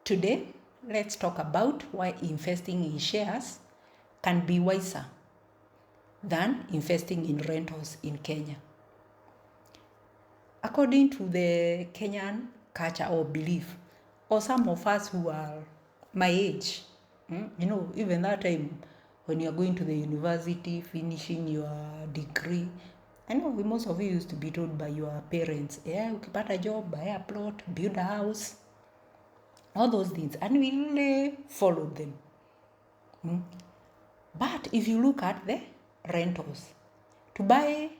Today, let's talk about why investing in shares can be wiser than investing in rentals in Kenya. According to the Kenyan culture or belief, or some of us who are my age, even that time when you're going to the university, finishing your degree, I know most of you used to be told by your parents, ukipata job, buy a plot, build a house, all those things, and we really followed them. But if you look at the rentals, to buy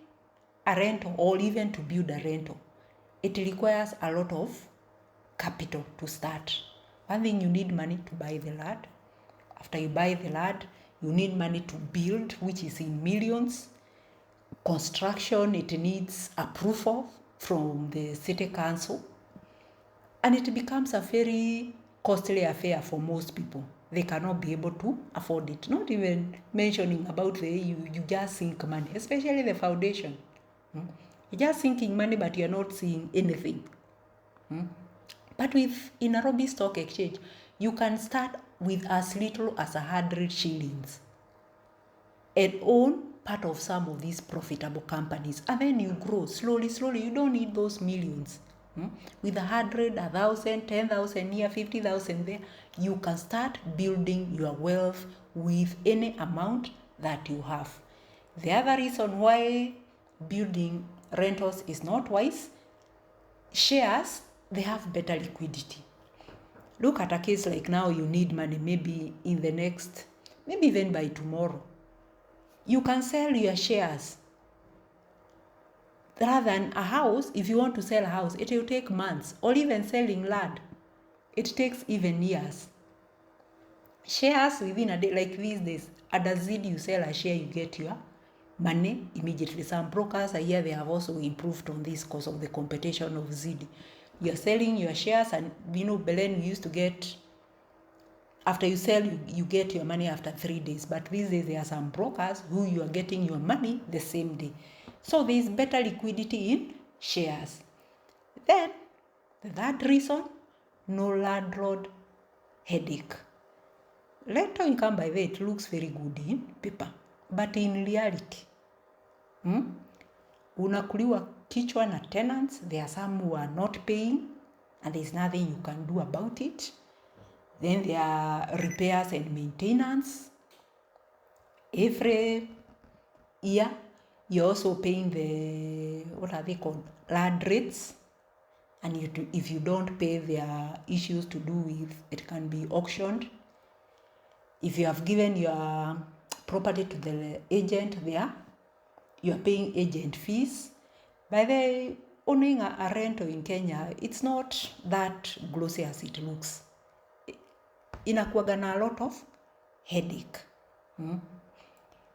a rental or even to build a rental, it requires a lot of capital to start. One thing, you need money to buy the land. After you buy the land, you need money to build, which is in millions. Construction, it needs approval from the city council. And it becomes a very costly affair for most people. They cannot be able to afford it. Not even mentioning about you just sink money, especially the foundation. You're just sinking money, but you're not seeing anything. But with in Nairobi Stock Exchange, you can start with as little as 100 shillings and own part of some of these profitable companies. And then you grow slowly. You don't need those millions. With 100, 1,000, 10,000 here, 50,000 there, you can start building your wealth with any amount that you have. The other reason why building rentals is not wise, shares, they have better liquidity. Look at a case like now, you need money, maybe in the next, maybe even by tomorrow. You can sell your shares. Rather than a house, if you want to sell a house, it will take months, or even selling land, it takes even years. Shares within a day, like these days, at a ZID, you sell a share, you get your money immediately. Some brokers I hear they have also improved on this because of the competition of ZID. You're selling your shares, and Belen, we used to get, after you sell, you get your money after 3 days. But these days, there are some brokers who you are getting your money the same day. So there is better liquidity in shares. Then, the third reason, no landlord headache. Rental income, by the way, it looks very good in paper. But in reality, unakuliwa kichwa na tenants. There are some who are not paying, and there's nothing you can do about it. Then there are repairs and maintenance. Every year, you're also paying the, what are they called, land rates. And if you don't pay, there are issues to do with, it can be auctioned. If you have given your property to the agent there, you are paying agent fees. By the way, owning a rental in Kenya, it's not that glossy as it looks. Inakuwaga na a lot of headache.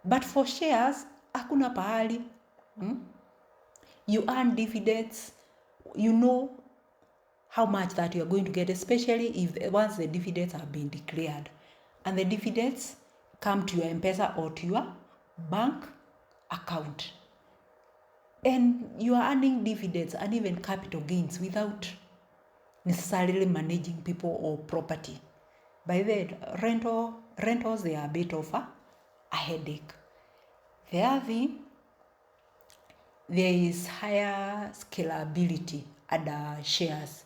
But for shares, hakuna pahali. You earn dividends. You know how much that you are going to get, especially if once the dividends have been declared. And the dividends come to your M-Pesa or to your bank account. And you are earning dividends and even capital gains without necessarily managing people or property. By the way, rentals, they are a bit of a headache. The other thing, there is higher scalability at shares.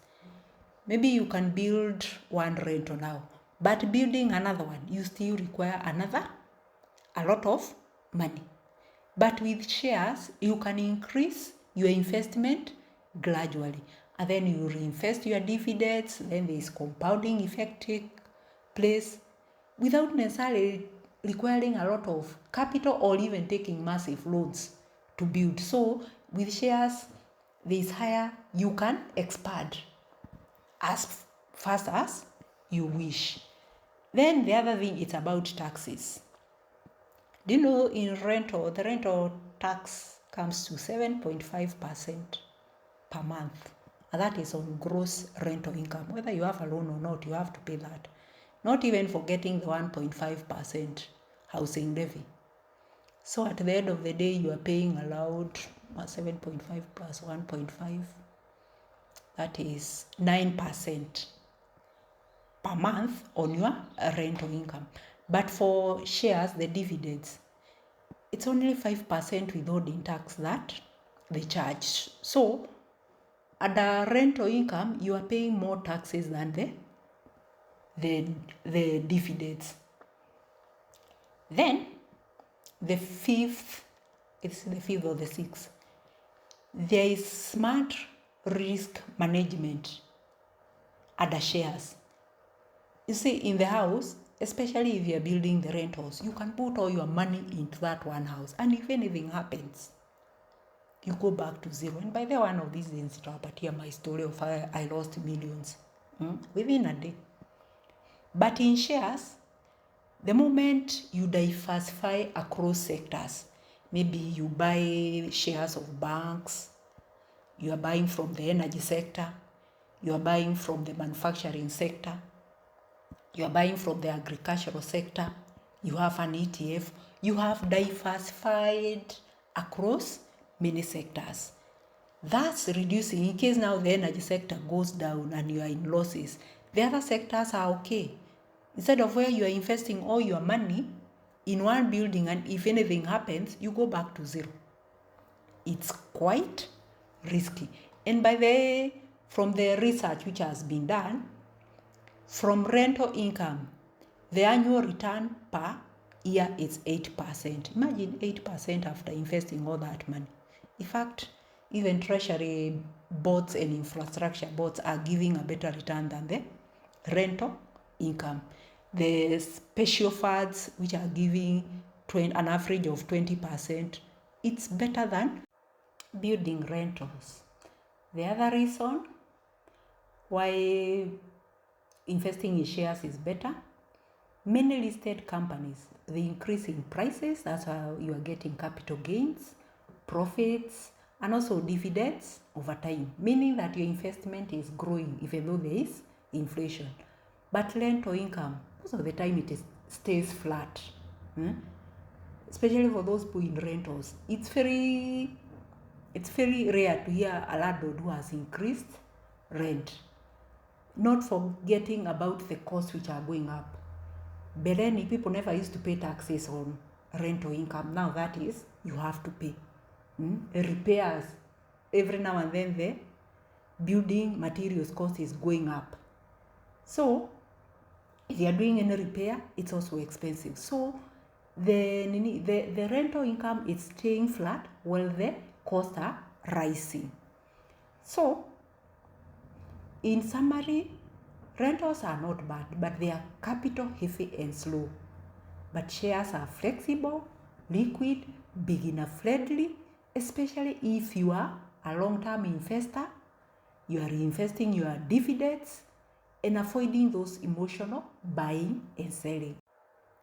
Maybe you can build one rental now, but building another one, you still require a lot of money. But with shares, you can increase your investment gradually. And then you reinvest your dividends, then there is compounding effect take place without necessarily requiring a lot of capital or even taking massive loans to build. So with shares, there is higher, you can expand as fast as you wish. Then the other thing is about taxes. Do you know in rental, the rental tax comes to 7.5% per month. And that is on gross rental income. Whether you have a loan or not, you have to pay that. Not even forgetting the 1.5% housing levy. So at the end of the day, you are paying allowed 7.5 plus 1.5. That is 9% per month on your rental income. But for shares, the dividends, it's only 5% withholding tax that they charge. So under rental income, you are paying more taxes than the dividends. Then the fifth or the sixth, there is smart risk management under shares. You see, in the house, especially if you're building the rentals, you can put all your money into that one house, and if anything happens, you go back to zero. And by the one of these days, here my story of how I lost millions within a day. But in shares, the moment you diversify across sectors, maybe you buy shares of banks, you are buying from the energy sector, you are buying from the manufacturing sector, you are buying from the agricultural sector, you have an ETF, you have diversified across many sectors. That's reducing, in case now the energy sector goes down and you are in losses, the other sectors are okay. Instead of where you are investing all your money in one building, and if anything happens, you go back to zero. It's quite risky. And from the research which has been done, from rental income, the annual return per year is 8%. Imagine 8% after investing all that money. In fact, even treasury boards and infrastructure boards are giving a better return than the rental income. The special funds, which are giving an average of 20%, it's better than building rentals. The other reason why investing in shares is better, many listed companies, they increase in prices. That's how you are getting capital gains, profits, and also dividends over time, meaning that your investment is growing even though there is inflation. But rental income, most of the time it stays flat. Especially for those people in rentals, it's very rare to hear a landlord who has increased rent. Not forgetting about the costs which are going up. But then people never used to pay taxes on rental income. Now that is, you have to pay. Repairs, every now and then the building materials cost is going up. So if you are doing any repair, it's also expensive. So the rental income is staying flat while the costs are rising. So in summary, rentals are not bad, but they are capital heavy and slow. But shares are flexible, liquid, beginner friendly, especially if you are a long-term investor, you are reinvesting your dividends and avoiding those emotional buying and selling.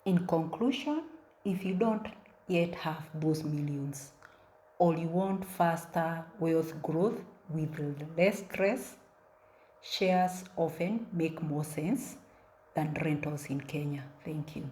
In conclusion, if you don't yet have those millions, or you want faster wealth growth with less stress, shares often make more sense than rentals in Kenya. Thank you.